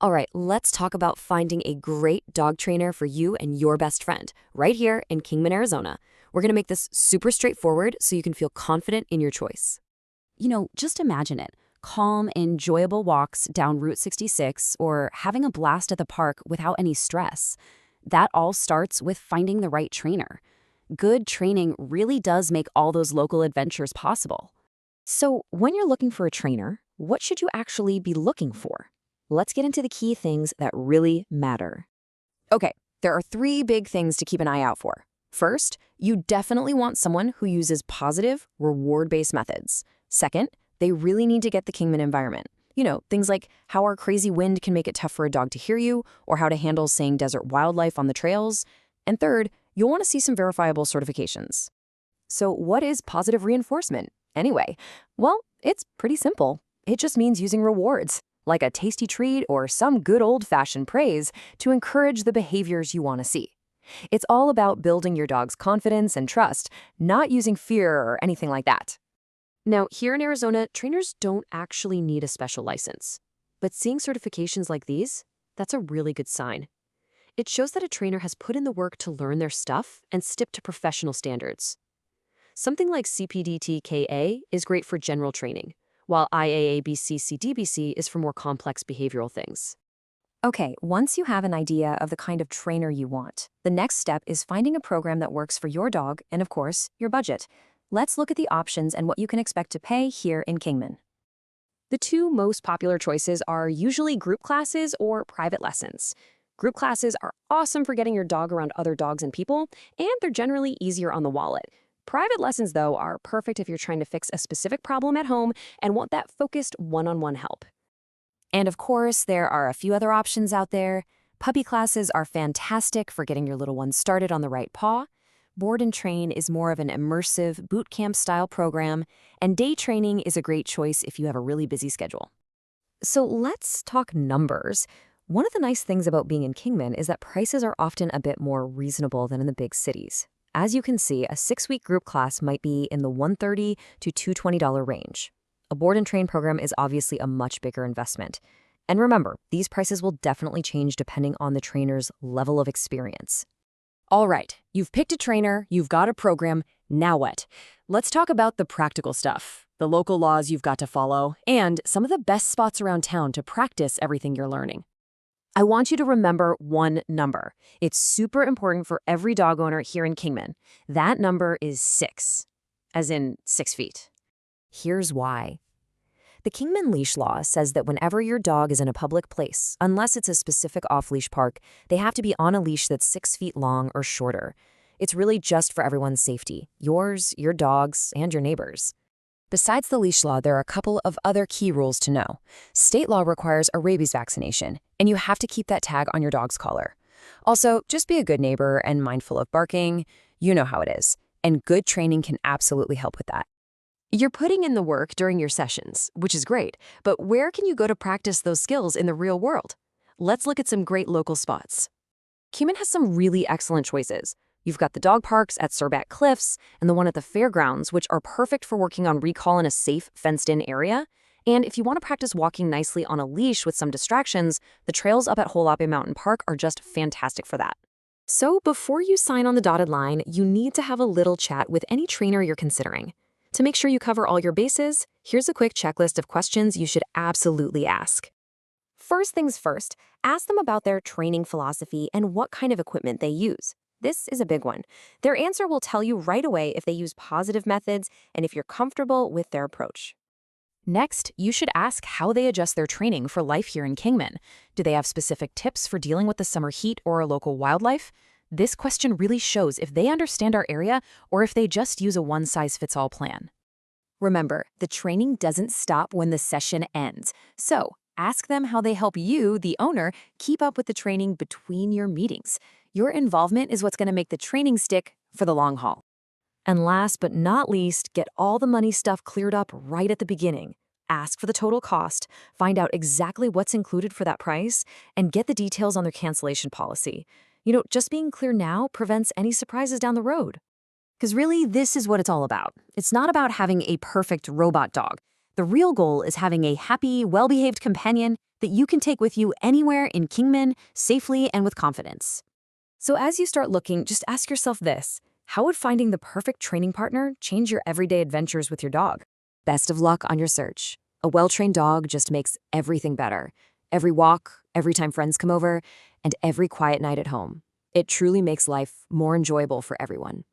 All right, let's talk about finding a great dog trainer for you and your best friend right here in Kingman, Arizona. We're going to make this super straightforward so you can feel confident in your choice. Just imagine it. Calm, enjoyable walks down Route 66 or having a blast at the park without any stress. That all starts with finding the right trainer. Good training really does make all those local adventures possible. So, when you're looking for a trainer, what should you actually be looking for? Let's get into the key things that really matter. Okay, there are 3 big things to keep an eye out for. First, you definitely want someone who uses positive, reward-based methods. Second, they really need to get the Kingman environment. Things like how our crazy wind can make it tough for a dog to hear you, or how to handle saying desert wildlife on the trails. And third, you'll want to see some verifiable certifications. So what is positive reinforcement, anyway? Well, it's pretty simple. It just means using rewards, like a tasty treat or some good old-fashioned praise, to encourage the behaviors you want to see. It's all about building your dog's confidence and trust, not using fear or anything like that. Now, here in Arizona, trainers don't actually need a special license. But seeing certifications like these, that's a really good sign. It shows that a trainer has put in the work to learn their stuff and stick to professional standards. Something like CPDT-KA is great for general training, while IAABC-CDBC is for more complex behavioral things. Okay, once you have an idea of the kind of trainer you want, the next step is finding a program that works for your dog and, of course, your budget. Let's look at the options and what you can expect to pay here in Kingman. The 2 most popular choices are usually group classes or private lessons. Group classes are awesome for getting your dog around other dogs and people, and they're generally easier on the wallet. Private lessons, though, are perfect if you're trying to fix a specific problem at home and want that focused one-on-one help. And of course, there are a few other options out there. Puppy classes are fantastic for getting your little one started on the right paw. Board and Train is more of an immersive boot camp style program, and day training is a great choice if you have a really busy schedule. So let's talk numbers. One of the nice things about being in Kingman is that prices are often a bit more reasonable than in the big cities. As you can see, a 6-week group class might be in the $130 to $220 range. A board and train program is obviously a much bigger investment. And remember, these prices will definitely change depending on the trainer's level of experience. All right, you've picked a trainer, you've got a program, now what? Let's talk about the practical stuff, the local laws you've got to follow, and some of the best spots around town to practice everything you're learning. I want you to remember one number. It's super important for every dog owner here in Kingman. That number is 6, as in 6 feet. Here's why. The Kingman leash law says that whenever your dog is in a public place, unless it's a specific off-leash park, they have to be on a leash that's 6 feet long or shorter. It's really just for everyone's safety, yours, your dog's, and your neighbor's. Besides the leash law, there are a couple of other key rules to know. State law requires a rabies vaccination, and you have to keep that tag on your dog's collar. Also, just be a good neighbor and mindful of barking. You know how it is, and good training can absolutely help with that. You're putting in the work during your sessions, which is great, but where can you go to practice those skills in the real world? Let's look at some great local spots. Kingman has some really excellent choices. You've got the dog parks at Surbat Cliffs and the one at the fairgrounds, which are perfect for working on recall in a safe, fenced-in area. And if you want to practice walking nicely on a leash with some distractions, the trails up at Holape Mountain Park are just fantastic for that. So before you sign on the dotted line, you need to have a little chat with any trainer you're considering. To make sure you cover all your bases, here's a quick checklist of questions you should absolutely ask. First things first, ask them about their training philosophy and what kind of equipment they use. This is a big one. Their answer will tell you right away if they use positive methods and if you're comfortable with their approach. Next, you should ask how they adjust their training for life here in Kingman. Do they have specific tips for dealing with the summer heat or local wildlife? This question really shows if they understand our area or if they just use a one-size-fits-all plan. Remember, the training doesn't stop when the session ends. So, ask them how they help you, the owner, keep up with the training between your meetings. Your involvement is what's going to make the training stick for the long haul. And last but not least, get all the money stuff cleared up right at the beginning. Ask for the total cost, find out exactly what's included for that price, and get the details on their cancellation policy. Just being clear now prevents any surprises down the road. Because really, this is what it's all about. It's not about having a perfect robot dog. The real goal is having a happy, well-behaved companion that you can take with you anywhere in Kingman, safely and with confidence. So as you start looking, just ask yourself this: how would finding the perfect training partner change your everyday adventures with your dog? Best of luck on your search. A well-trained dog just makes everything better. Every walk, every time friends come over, and every quiet night at home. It truly makes life more enjoyable for everyone.